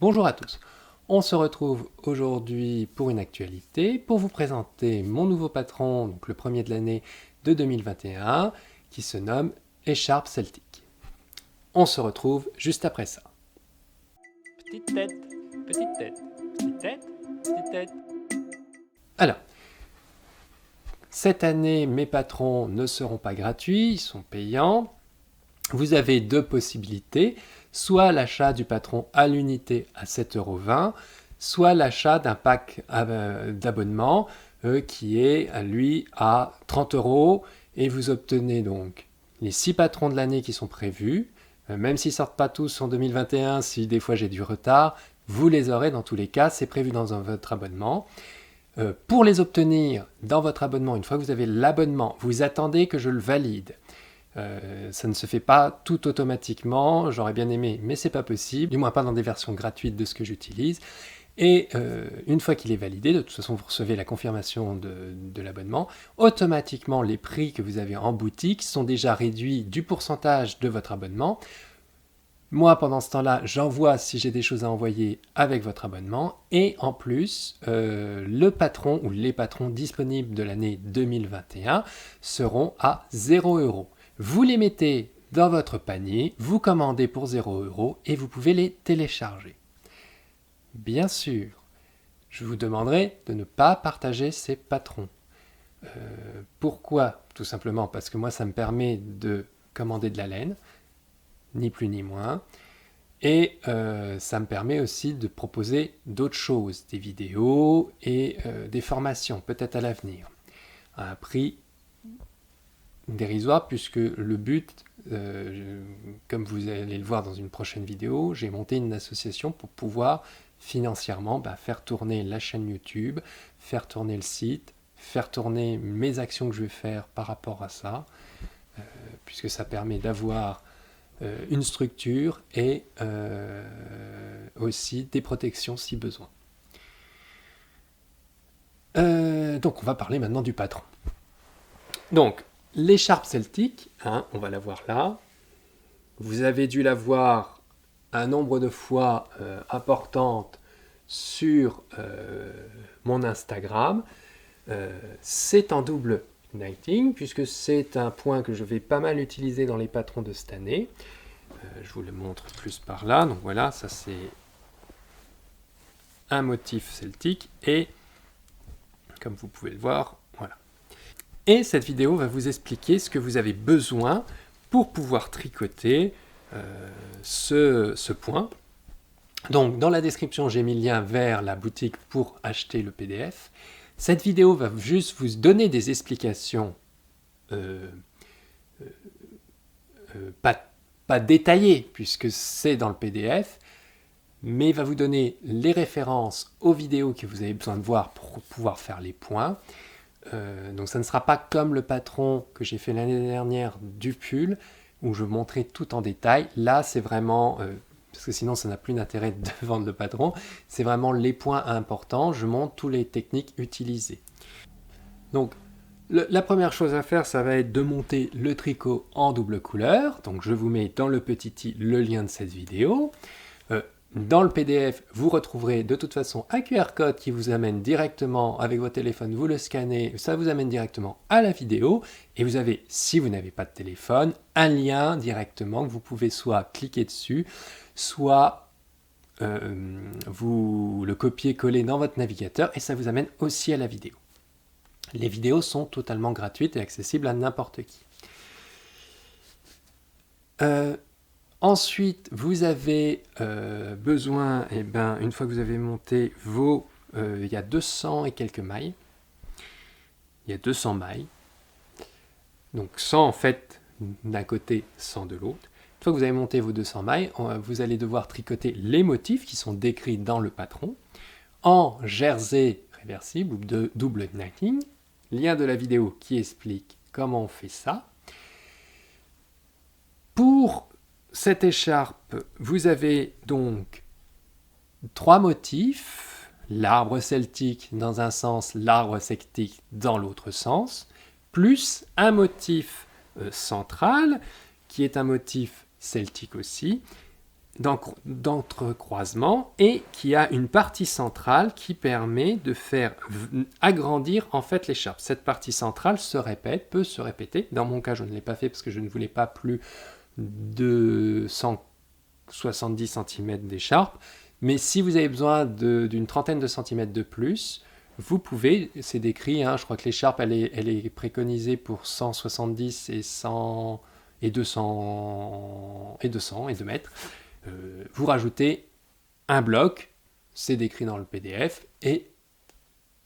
Bonjour à tous, on se retrouve aujourd'hui pour une actualité, pour vous présenter mon nouveau patron, donc le premier de l'année de 2021, qui se nomme Écharpe Celtique. On se retrouve juste après ça. Petite tête, petite tête, petite tête, petite tête. Alors, cette année, mes patrons ne seront pas gratuits, ils sont payants. Vous avez deux possibilités, soit l'achat du patron à l'unité à 7,20 €, soit l'achat d'un pack d'abonnement qui est, lui, à 30 € et vous obtenez donc les 6 patrons de l'année qui sont prévus. Même s'ils ne sortent pas tous en 2021, si des fois j'ai du retard, vous les aurez dans tous les cas, c'est prévu dans votre abonnement. Pour les obtenir dans votre abonnement, une fois que vous avez l'abonnement, vous attendez que je le valide. Ça ne se fait pas tout automatiquement, j'aurais bien aimé, mais c'est pas possible, du moins pas dans des versions gratuites de ce que j'utilise. Et une fois qu'il est validé, de toute façon vous recevez la confirmation de l'abonnement, automatiquement les prix que vous avez en boutique sont déjà réduits du pourcentage de votre abonnement. Moi, pendant ce temps-là, j'envoie si j'ai des choses à envoyer avec votre abonnement. Et en plus, le patron ou les patrons disponibles de l'année 2021 seront à 0 €. Vous les mettez dans votre panier, vous commandez pour 0 € et vous pouvez les télécharger. Bien sûr, je vous demanderai de ne pas partager ces patrons. Pourquoi? Tout simplement parce que moi, ça me permet de commander de la laine, ni plus ni moins. Et ça me permet aussi de proposer d'autres choses, des vidéos et des formations, peut-être à l'avenir, à un prix dérisoire, puisque le but, comme vous allez le voir dans une prochaine vidéo, j'ai monté une association pour pouvoir financièrement faire tourner la chaîne YouTube, faire tourner le site, faire tourner mes actions que je vais faire par rapport à ça, puisque ça permet d'avoir une structure et aussi des protections si besoin. Donc on va parler maintenant du patron. Donc l'écharpe celtique, on va la voir là. Vous avez dû la voir un nombre de fois importante sur mon Instagram. C'est en double knighting, puisque c'est un point que je vais pas mal utiliser dans les patrons de cette année. Je vous le montre plus par là. Donc voilà, ça c'est un motif celtique et comme vous pouvez le voir, voilà. Et cette vidéo va vous expliquer ce que vous avez besoin pour pouvoir tricoter ce point. Donc dans la description, j'ai mis le lien vers la boutique pour acheter le PDF. Cette vidéo va juste vous donner des explications pas détaillées, puisque c'est dans le PDF, mais va vous donner les références aux vidéos que vous avez besoin de voir pour pouvoir faire les points. Donc ça ne sera pas comme le patron que j'ai fait l'année dernière du pull, où je montrais tout en détail. Là, c'est vraiment... parce que sinon ça n'a plus d'intérêt de vendre le patron, c'est vraiment les points importants, je montre toutes les techniques utilisées. Donc la première chose à faire, ça va être de monter le tricot en double couleur, donc je vous mets dans le petit i le lien de cette vidéo. Dans le PDF, vous retrouverez de toute façon un QR code qui vous amène directement avec votre téléphone, vous le scannez, ça vous amène directement à la vidéo et vous avez, si vous n'avez pas de téléphone, un lien directement que vous pouvez soit cliquer dessus, soit vous le copier-coller dans votre navigateur et ça vous amène aussi à la vidéo. Les vidéos sont totalement gratuites et accessibles à n'importe qui. Ensuite, vous avez besoin, une fois que vous avez monté vos... il y a 200 et quelques mailles. Il y a 200 mailles. Donc 100 en fait d'un côté, 100 de l'autre. Une fois que vous avez monté vos 200 mailles, vous allez devoir tricoter les motifs qui sont décrits dans le patron en jersey réversible ou de double knitting. Lien de la vidéo qui explique comment on fait ça. Pour cette écharpe, vous avez donc 3 motifs, l'arbre celtique dans un sens, l'arbre celtique dans l'autre sens, plus un motif central qui est un motif celtique aussi, d'entrecroisement et qui a une partie centrale qui permet de faire agrandir en fait l'écharpe. Cette partie centrale peut se répéter. Dans mon cas, je ne l'ai pas fait parce que je ne voulais pas plus de 170 cm d'écharpe. Mais si vous avez besoin d'une trentaine de centimètres de plus, vous pouvez, c'est décrit, je crois que l'écharpe elle est préconisée pour 170 et 100 et 200 et 2 mètres. Vous rajoutez un bloc, c'est décrit dans le PDF, et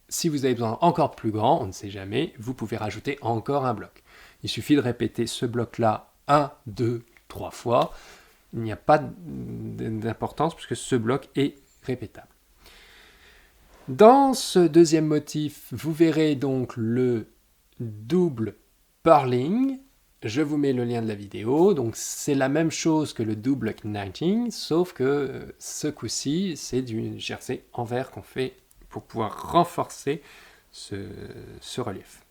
si vous avez besoin encore plus grand, on ne sait jamais, vous pouvez rajouter encore un bloc. Il suffit de répéter ce bloc-là 1, 2, 3 fois. Il n'y a pas d'importance puisque ce bloc est répétable. Dans ce deuxième motif, vous verrez donc le double purling. Je vous mets le lien de la vidéo. Donc c'est la même chose que le double knighting, sauf que ce coup-ci, c'est du jersey en verre qu'on fait pour pouvoir renforcer ce relief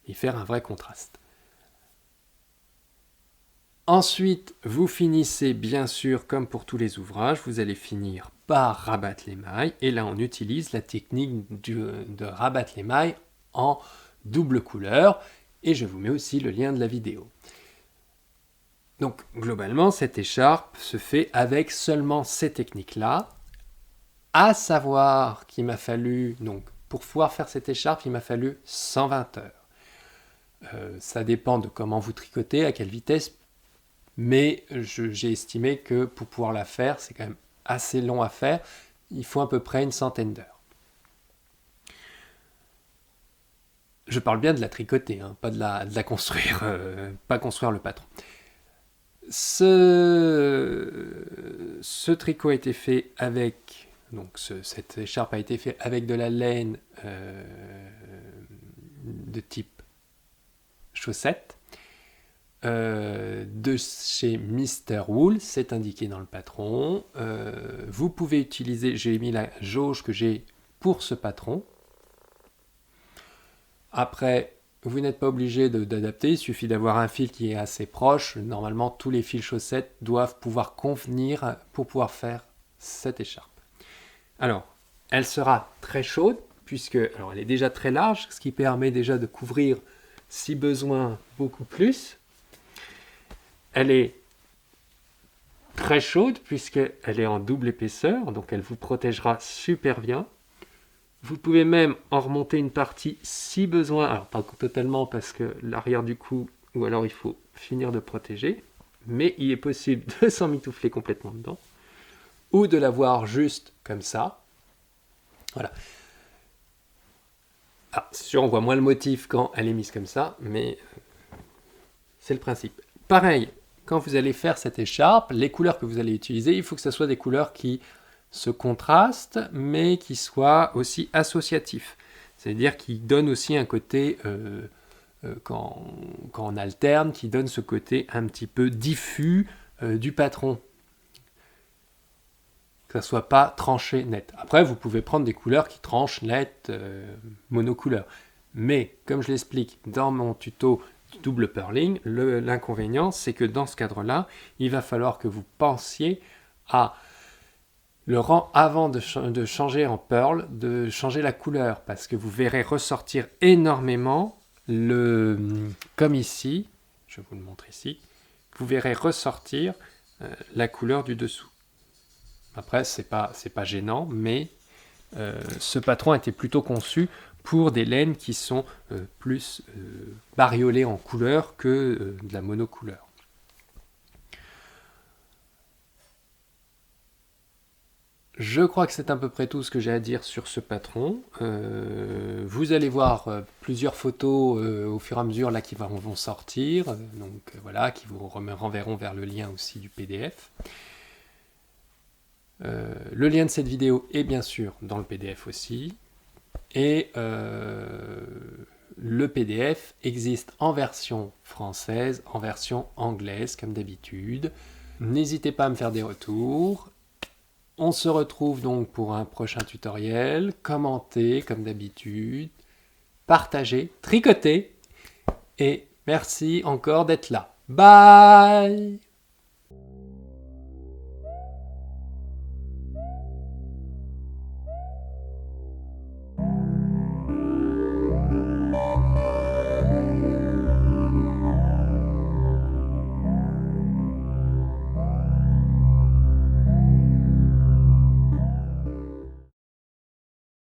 et faire un vrai contraste. Ensuite, vous finissez bien sûr, comme pour tous les ouvrages, vous allez finir par rabattre les mailles. Et là, on utilise la technique de rabattre les mailles en double couleur. Et je vous mets aussi le lien de la vidéo. Donc, globalement, cette écharpe se fait avec seulement ces techniques-là. À savoir qu'il m'a fallu, donc, pour pouvoir faire cette écharpe, il m'a fallu 120 heures. Ça dépend de comment vous tricotez, à quelle vitesse. Mais j'ai estimé que pour pouvoir la faire, c'est quand même assez long à faire. Il faut à peu près une centaine d'heures. Je parle bien de la tricoter, pas de la construire, pas construire le patron. Ce tricot a été fait avec, donc cette écharpe a été faite avec de la laine de type chaussette. De chez Mr. Wool, c'est indiqué dans le patron. Vous pouvez utiliser, j'ai mis la jauge que j'ai pour ce patron. Après, vous n'êtes pas obligé d'adapter, il suffit d'avoir un fil qui est assez proche. Normalement, tous les fils chaussettes doivent pouvoir convenir pour pouvoir faire cette écharpe. Alors, elle sera très chaude, puisque elle est déjà très large, ce qui permet déjà de couvrir, si besoin, beaucoup plus. Elle est très chaude puisqu'elle est en double épaisseur, donc elle vous protégera super bien. Vous pouvez même en remonter une partie si besoin, alors pas totalement parce que l'arrière du cou, ou alors il faut finir de protéger, mais il est possible de s'emmitoufler complètement dedans, ou de l'avoir juste comme ça. Voilà. Ah, c'est sûr, on voit moins le motif quand elle est mise comme ça, mais c'est le principe. Pareil, quand vous allez faire cette écharpe, les couleurs que vous allez utiliser, il faut que ce soit des couleurs qui se contrastent, mais qui soient aussi associatifs. C'est-à-dire qui donnent aussi un côté, quand on alterne, qui donne ce côté un petit peu diffus du patron. Que ça ne soit pas tranché net. Après, vous pouvez prendre des couleurs qui tranchent net, monocouleur. Mais, comme je l'explique dans mon tuto double purling, l'inconvénient, c'est que dans ce cadre-là, il va falloir que vous pensiez à le rang avant de changer en pearl, de changer la couleur, parce que vous verrez ressortir énormément, comme ici, je vais vous le montrer ici, vous verrez ressortir la couleur du dessous. Après, c'est pas gênant, mais ce patron a été plutôt conçu pour des laines qui sont plus bariolées en couleur que de la monocouleur. Je crois que c'est à peu près tout ce que j'ai à dire sur ce patron. Vous allez voir plusieurs photos au fur et à mesure là, qui vont sortir, voilà, qui vous renverront vers le lien aussi du PDF. Le lien de cette vidéo est bien sûr dans le PDF aussi. Et le PDF existe en version française, en version anglaise comme d'habitude. N'hésitez pas à me faire des retours. On se retrouve donc pour un prochain tutoriel. Commentez comme d'habitude. Partagez, tricotez. Et merci encore d'être là. Bye!